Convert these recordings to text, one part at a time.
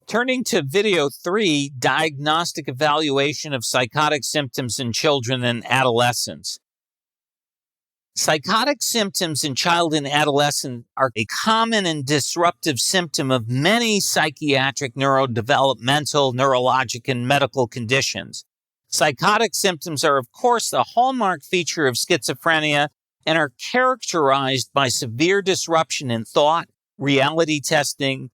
Turning to video 3, Diagnostic Evaluation of Psychotic Symptoms in Children and Adolescents. Psychotic symptoms in child and adolescent are a common and disruptive symptom of many psychiatric, neurodevelopmental, neurologic, and medical conditions. Psychotic symptoms are, of course, the hallmark feature of schizophrenia and are characterized by severe disruption in thought, reality testing,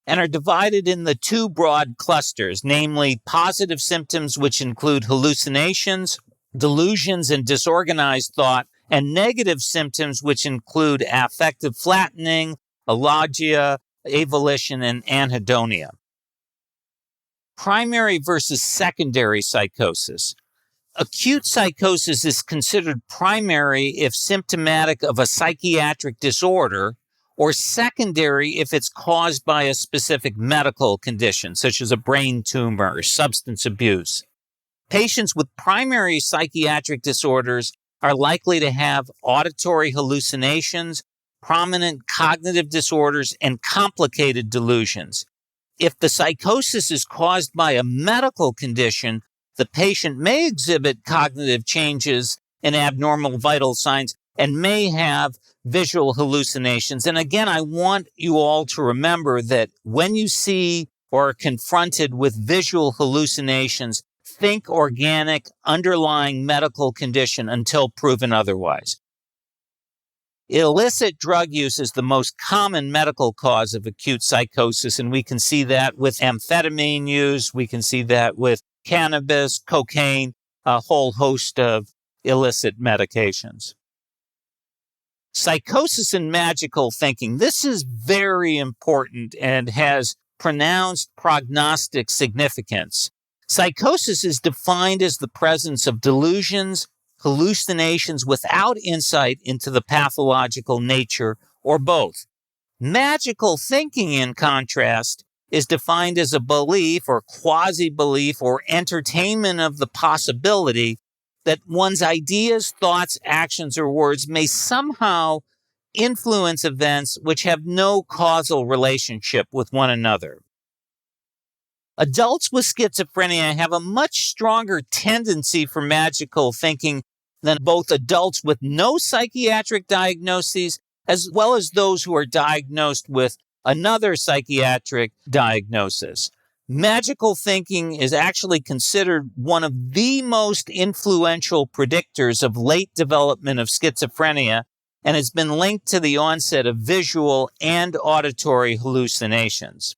and are divided in the two broad clusters, namely positive symptoms, which include hallucinations, delusions, and disorganized thought, and negative symptoms, which include affective flattening, alogia, avolition, and anhedonia. Primary versus secondary psychosis. Acute psychosis is considered primary if symptomatic of a psychiatric disorder, or secondary if it's caused by a specific medical condition, such as a brain tumor or substance abuse. Patients with primary psychiatric disorders are likely to have auditory hallucinations, prominent cognitive disorders, and complicated delusions. If the psychosis is caused by a medical condition, the patient may exhibit cognitive changes and abnormal vital signs and may have visual hallucinations. And again, I want you all to remember that when you see or are confronted with visual hallucinations, think organic, underlying medical condition until proven otherwise. Illicit drug use is the most common medical cause of acute psychosis, and we can see that with amphetamine use, we can see that with cannabis, cocaine, a whole host of illicit medications. Psychosis and magical thinking. This is very important and has pronounced prognostic significance. Psychosis is defined as the presence of delusions, hallucinations without insight into the pathological nature, or both. Magical thinking, in contrast, is defined as a belief or quasi-belief or entertainment of the possibility that one's ideas, thoughts, actions, or words may somehow influence events which have no causal relationship with one another. Adults with schizophrenia have a much stronger tendency for magical thinking than both adults with no psychiatric diagnoses as well as those who are diagnosed with another psychiatric diagnosis. Magical thinking is actually considered one of the most influential predictors of late development of schizophrenia and has been linked to the onset of visual and auditory hallucinations.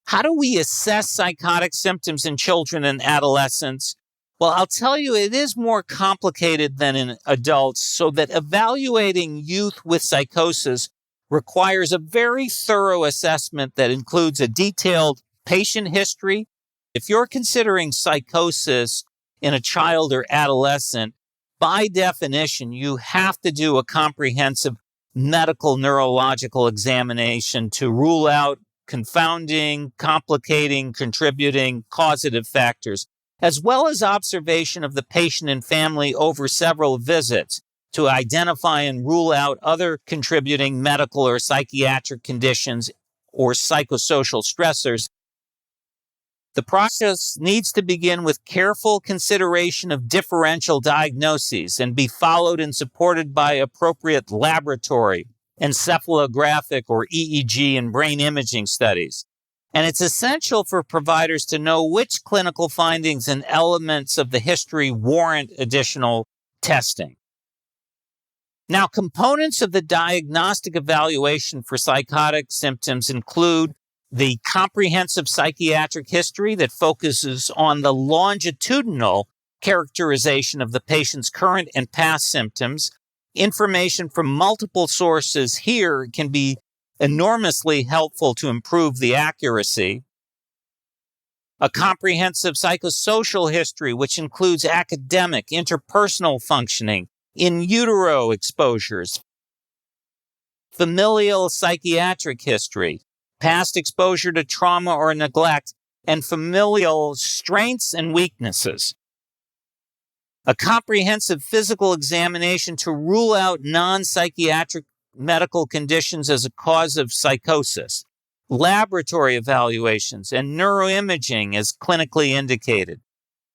How do we assess psychotic symptoms in children and adolescents? Well, I'll tell you, it is more complicated than in adults, so that evaluating youth with psychosis requires a very thorough assessment that includes a detailed patient history. If you're considering psychosis in a child or adolescent, by definition, you have to do a comprehensive medical neurological examination to rule out confounding, complicating, contributing, causative factors, as well as observation of the patient and family over several visits to identify and rule out other contributing medical or psychiatric conditions or psychosocial stressors. The process needs to begin with careful consideration of differential diagnoses and be followed and supported by appropriate laboratory, encephalographic or EEG and brain imaging studies. And it's essential for providers to know which clinical findings and elements of the history warrant additional testing. Now, components of the diagnostic evaluation for psychotic symptoms include the comprehensive psychiatric history that focuses on the longitudinal characterization of the patient's current and past symptoms. Information from multiple sources here can be enormously helpful to improve the accuracy. A comprehensive psychosocial history, which includes academic, interpersonal functioning, in utero exposures, familial psychiatric history, past exposure to trauma or neglect, and familial strengths and weaknesses. A comprehensive physical examination to rule out non-psychiatric medical conditions as a cause of psychosis. laboratory evaluations, and neuroimaging as clinically indicated.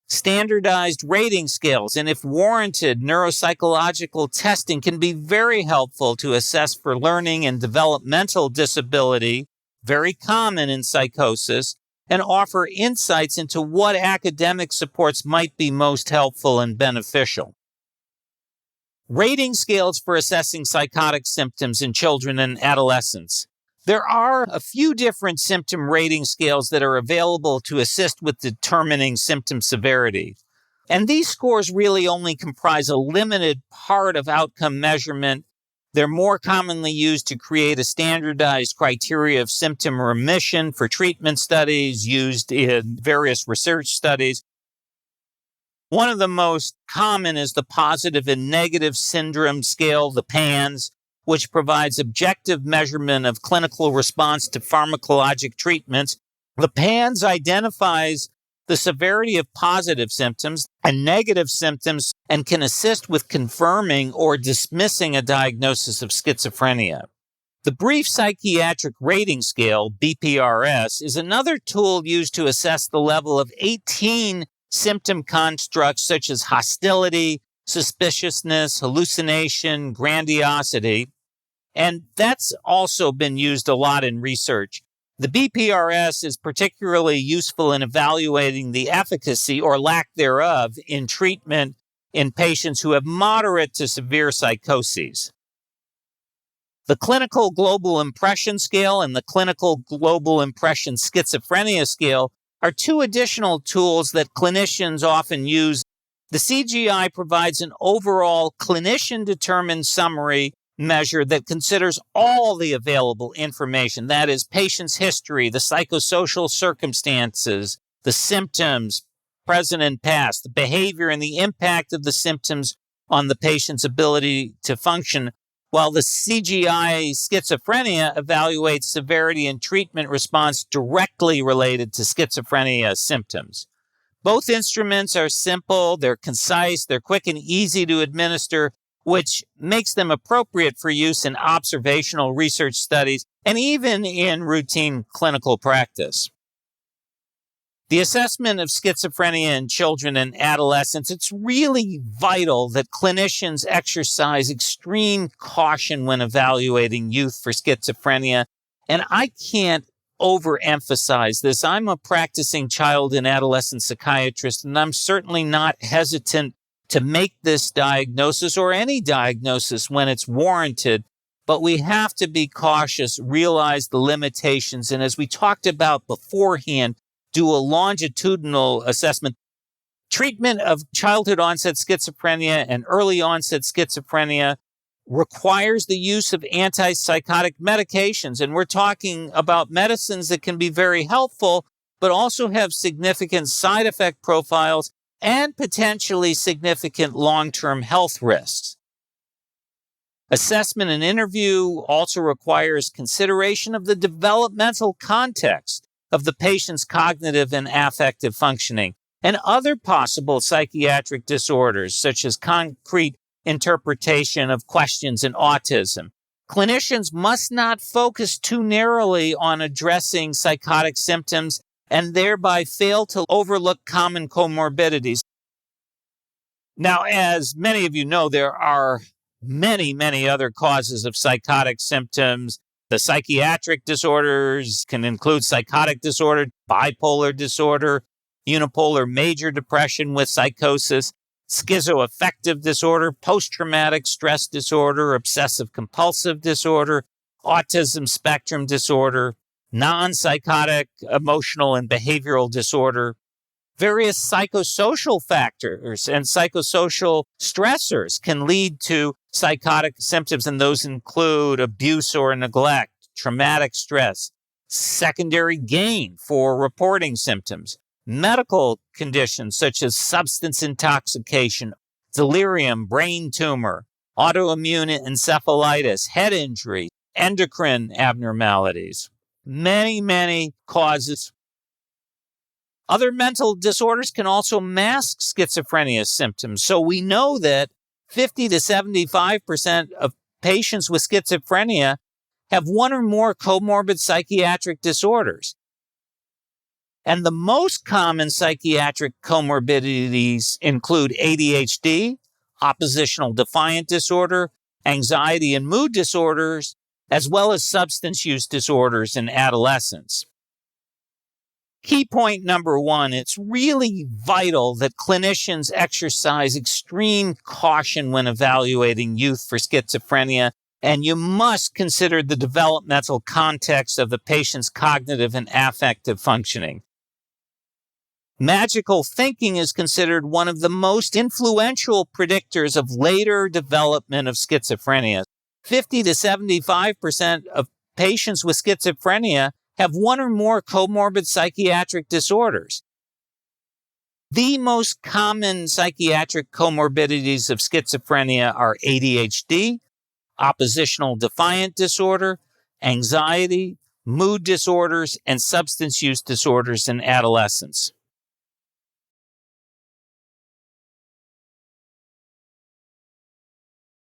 Standardized rating scales, and if warranted, neuropsychological testing can be very helpful to assess for learning and developmental disability, very common in psychosis, and offer insights into what academic supports might be most helpful and beneficial. Rating scales for assessing psychotic symptoms in children and adolescents. There are a few different symptom rating scales that are available to assist with determining symptom severity. And these scores really only comprise a limited part of outcome measurement. They're more commonly used to create a standardized criteria of symptom remission for treatment studies used in various research studies. One of the most common is the Positive and Negative Syndrome Scale, the PANS, which provides objective measurement of clinical response to pharmacologic treatments. The PANS identifies the severity of positive symptoms and negative symptoms and can assist with confirming or dismissing a diagnosis of schizophrenia. The Brief Psychiatric Rating Scale, BPRS, is another tool used to assess the level of 18 symptom constructs such as hostility, suspiciousness, hallucination, grandiosity, and that's also been used a lot in research. The BPRS is particularly useful in evaluating the efficacy or lack thereof in treatment in patients who have moderate to severe psychoses. The Clinical Global Impression Scale and the Clinical Global Impression Schizophrenia Scale are two additional tools that clinicians often use. The CGI provides an overall clinician-determined summary measure that considers all the available information. That is, patient's history, the psychosocial circumstances, the symptoms, present and past, the behavior and the impact of the symptoms on the patient's ability to function, while the CGI schizophrenia evaluates severity and treatment response directly related to schizophrenia symptoms. Both instruments are simple, they're concise, they're quick and easy to administer, which makes them appropriate for use in observational research studies and even in routine clinical practice. The assessment of schizophrenia in children and adolescents, it's really vital that clinicians exercise extreme caution when evaluating youth for schizophrenia. And I can't overemphasize this. I'm a practicing child and adolescent psychiatrist, and I'm certainly not hesitant to make this diagnosis or any diagnosis when it's warranted. But we have to be cautious, realize the limitations, and as we talked about beforehand, do a longitudinal assessment. Treatment of childhood onset schizophrenia and early onset schizophrenia requires the use of antipsychotic medications. And we're talking about medicines that can be very helpful, but also have significant side effect profiles and potentially significant long-term health risks. Assessment and interview also requires consideration of the developmental context of the patient's cognitive and affective functioning, and other possible psychiatric disorders, such as concrete interpretation of questions in autism. Clinicians must not focus too narrowly on addressing psychotic symptoms and thereby fail to overlook common comorbidities. Now, as many of you know, there are many other causes of psychotic symptoms. The psychiatric disorders can include psychotic disorder, bipolar disorder, unipolar major depression with psychosis, schizoaffective disorder, post-traumatic stress disorder, obsessive-compulsive disorder, autism spectrum disorder, non-psychotic emotional and behavioral disorder. Various psychosocial factors and psychosocial stressors can lead to psychotic symptoms, and those include abuse or neglect, traumatic stress, secondary gain for reporting symptoms, medical conditions such as substance intoxication, delirium, brain tumor, autoimmune encephalitis, head injury, endocrine abnormalities. Many causes. Other mental disorders can also mask schizophrenia symptoms. So we know that 50 to 75% of patients with schizophrenia have one or more comorbid psychiatric disorders. And the most common psychiatric comorbidities include ADHD, oppositional defiant disorder, anxiety and mood disorders, as well as substance use disorders in adolescents. Key point number one, it's really vital that clinicians exercise extreme caution when evaluating youth for schizophrenia, and you must consider the developmental context of the patient's cognitive and affective functioning. Magical thinking is considered one of the most influential predictors of later development of schizophrenia. 50 to 75% of patients with schizophrenia have one or more comorbid psychiatric disorders. The most common psychiatric comorbidities of schizophrenia are ADHD, oppositional defiant disorder, anxiety, mood disorders, and substance use disorders in adolescents.